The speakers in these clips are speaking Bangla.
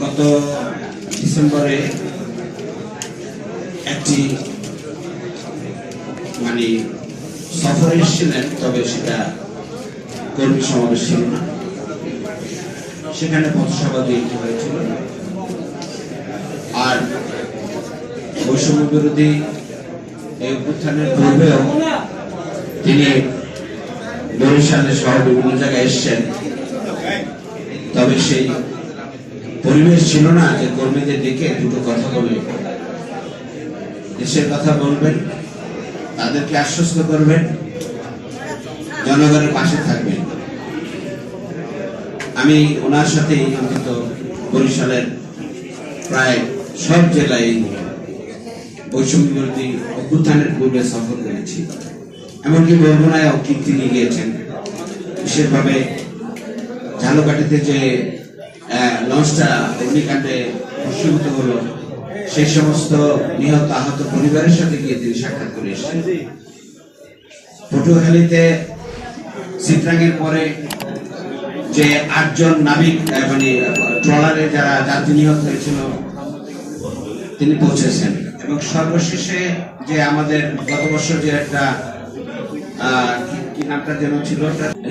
গত ডিসেম্বরে একটি মানে সফরে এসেছিলেন, তবে সেটা কর্মী সমাবেশ ছিল না, সেখানে পথসভা দিতে হয়েছিল। আর বৈষম্য বিরোধী এই অভ্যুত্থানের পূর্বেও তিনি বরিশালে সহ বিভিন্ন জায়গায় এসছেন, তবে সেই পরিবেশ ছিল না যে কর্মীদের ডেকে দুটো কথা বলে দেশের কথা বলবেন, তাদেরকে আশ্বস্ত করবেন, জনগণের পাশে থাকবেন। আমি ওনার সাথে অন্তত বরিশালের প্রায় সব জেলায় বৈষম্য বিরোধী অভ্যুত্থানের পূর্বে সফর করেছি। এমনকি বরগুনায় কীর্তি নিয়ে গিয়েছেন। বিশেষভাবে ঝালকাঠিতে যে লঞ্চটা অগ্নিকাণ্ডে ভস্মীভূত হলো, সেই সমস্ত নিহত আহত পরিবারের সাথে গিয়ে তিনি সাক্ষাৎ করে এসেছেন। পটুয়াখালীতে চিত্রাঙ্গের পরে যে 8 জন নাবিক মানে ট্রলারে যারা যাত্রী নিহত হয়েছিল তিনি পৌঁছেছেন। এবং সর্বশেষে যে আমাদের গত বছর যে একটা কি নামটা যেন ছিল,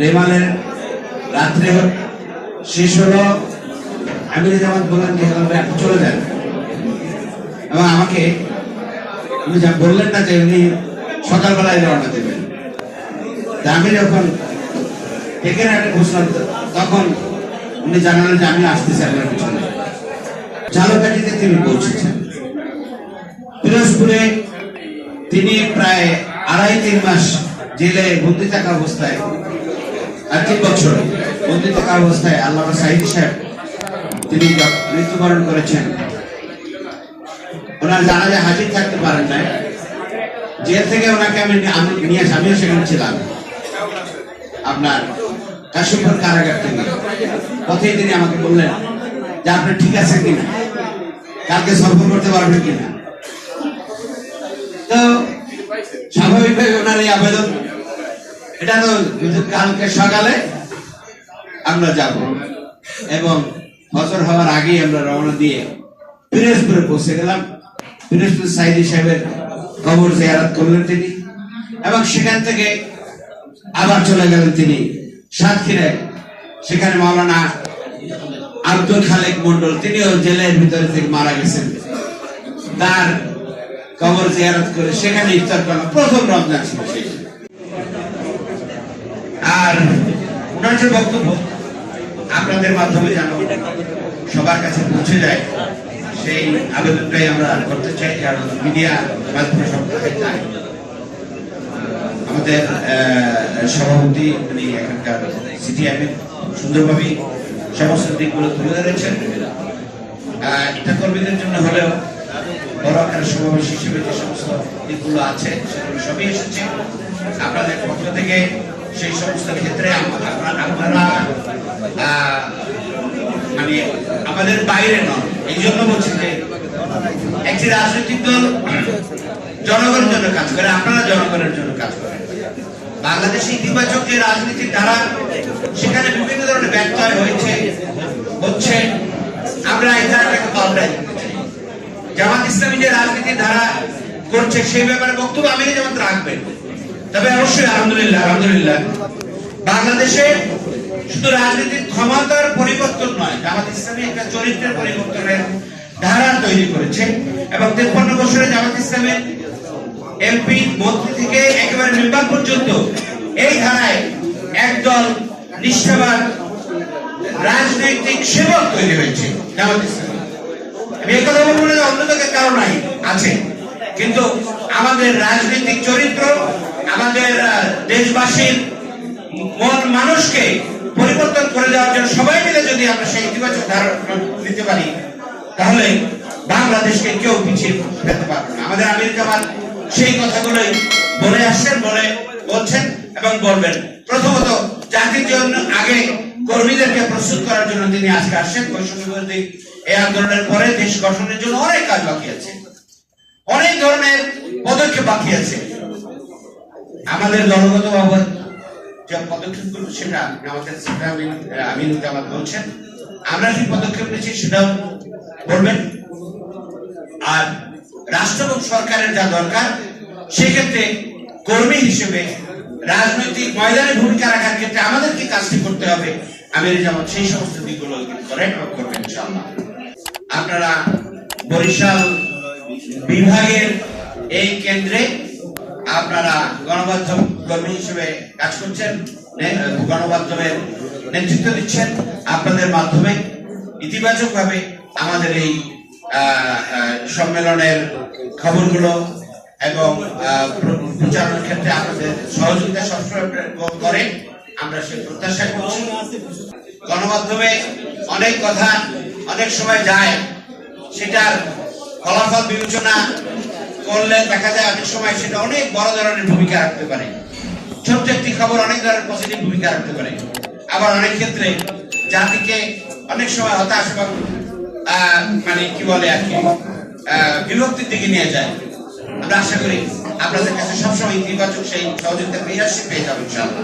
রেমালের রাত্রে শেষ হলো, আমির জামাত বললেন যে আপনি চলে যান, এবং আমাকে উনি যা বললেন না যে উনি সকালবেলায় রওনা দেবেন। আমি যখন টেকেরহাটে ঘোষণা, তখন উনি জানালেন যে আমি আসতেছি আপনার পিছনে। ঝালকাঠিতে তিনি পৌঁছেছেন। পিরোজপুরে তিনি প্রায় 2.5-3 মাস জেলে বন্দী থাকা অবস্থায়, 3 বছর বন্দী থাকা অবস্থায় আল্লামা সাঈদী সাহেব তিনি মৃত্যুবরণ করেছেন। ওনার জানাজায় হাজির থাকতে পারেন নাই। জেল থেকে ওনাকে আমি নিয়ে আসি, আমিও সেখানে ছিলাম, আপনার কাশিমপুর কারাগার থেকে। পথেই তিনি আমাকে বললেন যে আপনি ঠিক আছেন কিনা, কালকে সফর করতে পারবেন কিনা। তো স্বাভাবিকভাবে ওনার এই আবেদন, এটা তো কালকে সকালে আমরা যাব, এবং ফজর হওয়ার আগেই আমরা রওনা দিয়ে পিরোজপুরে পৌঁছে গেলাম। পিরোজপুর সাঈদী সাহেবের কবর জিয়ারত করলেন তিনি, এবং সেখান থেকে আবার চলে গেলেন তিনি সাতক্ষীরায়। সেখানে মাওলানা আব্দুল খালেক মন্ডল, তিনিও জেলের ভিতরে থেকে মারা গেছেন, তার কবর জিয়ারত করে সেখানে ইফতার করলাম। প্রথম রমজান ছিল সেই। আর ওনার যে বক্তব্য আপনাদের মাধ্যমে যেন সবার কাছে পৌঁছে যায়, সেই আবেদনটাই আমরা করতে চাই। কারণ মিডিয়া মাধ্যমে সব চাই। আমাদের সভাপতি উনি এখানকার সিটিআইএম সুন্দরভাবে সমস্ত দিকগুলো তুলে ধরেছেন। এটা কর্মীদের জন্য হলেও বড় আকারের সমাবেশ হিসেবে যে সমস্ত দিকগুলো আছে সেগুলো সবই এসেছে আপনাদের পক্ষ থেকে। সেই সমস্ত ক্ষেত্রে আপনারা মানে আমাদের বাইরে নন। এই জন্য বলছি যে একটি রাজনৈতিক দল জনগণের জন্য কাজ করে, আপনারা জনগণের জন্য কাজ করেন। বাংলাদেশে ইতিবাচক যে রাজনীতির ধারা, সেখানে বিভিন্ন ধরনের ব্যত্যয় হচ্ছে, আমরা এই ধারাটাকে পাল্টাই দিতে চাই। জামাত ইসলামী যে রাজনীতির ধারা করছে সেই ব্যাপারে বক্তব্য আমির জামাত রাখবেন। তবে অবশ্যই আলহামদুলিল্লাহ বাংলাদেশে শুধু রাজনীতির ক্ষমতার পরিবর্তন নয়, জামাত ইসলামী একটা চরিত্রের পরিবর্তনের ধারা তৈরি করেছে। এবং 53 বছরে জামাত ইসলামের এমপি মন্ত্রী থেকে একেবারে মেম্বার পর্যন্ত এই ধারায় একদল নিষ্ঠাবান রাজনৈতিক সেবক তৈরি হয়েছে জামাত ইসলামী। আমি এই কথা বলবো না অন্যদিকে কারো নাই, আছে, কিন্তু আমাদের রাজনৈতিক চরিত্র, আমাদের দেশবাসীর মন মানুষকে পরিবর্তন করে দেওয়ার জন্য সবাই মিলে যদি আমরা সেই ইতিবাচক ধারণা নিতে পারি, তাহলে বাংলাদেশকে কেউ পিছিয়ে ফেলতে পারবে না। আমাদের আমির জামাত সেই কথাগুলোই বলে আসছেন, বলছেন এবং বলবেন। প্রথমত জাতির জন্য আগে কর্মীদেরকে প্রস্তুত করার জন্য তিনি আজকে আসছেন। বৈষম্য বিরোধী এই আন্দোলনের পরে দেশ গঠনের জন্য অনেক কাজ বাকি আছে, অনেক ধরনের পদক্ষেপ বাকি আছে। আমাদের দলগতভাবে যে পদক্ষেপগুলো সেটা আমাদের আমিনুল জামাত বলছেন, আমরা যে পদক্ষেপ নিয়েছি সেটাও বলবেন। আর রাষ্ট্র এবং সরকারের যা দরকার সেক্ষেত্রে কর্মী হিসেবে রাজনৈতিক ময়দানে ভূমিকা রাখার ক্ষেত্রে আমাদেরকে কাজটি করতে হবে। আমির জামাত সেই সমস্ত দিকগুলো করেন করবেন ইনশাআল্লাহ। আপনারা বরিশাল বিভাগের এই কেন্দ্রে আপনারা গণমাধ্যম কর্মী হিসেবে কাজ করছেন, গণমাধ্যমের নেতৃত্ব দিচ্ছেন। আপনাদের মাধ্যমে ইতিবাচক ভাবে আমাদের এই সম্মেলনের খবরগুলো এবং প্রচারণের ক্ষেত্রে আপনাদের সহযোগিতা সবসময় করে আমরা সে প্রত্যাশা করছি। গণমাধ্যমে অনেক কথা অনেক সময় যায়, সেটার ফলাফল বিবেচনা করলে দেখা যায় অনেক সময় সেটা অনেক বড় ধরনের ভূমিকা রাখতে পারে। ছোট্ট একটি খবর অনেক ধরনের পজিটিভ ভূমিকা রাখতে পারে, আবার অনেক ক্ষেত্রে জাতিকে অনেক সময় হতাশ এবং মানে কি বলে আর কি বিভক্তির দিকে নিয়ে যায়। আমরা আশা করি আপনাদের কাছে সবসময় ইতিবাচক সেই সহযোগিতা পেয়ে যাবেন ইনশাআল্লাহ।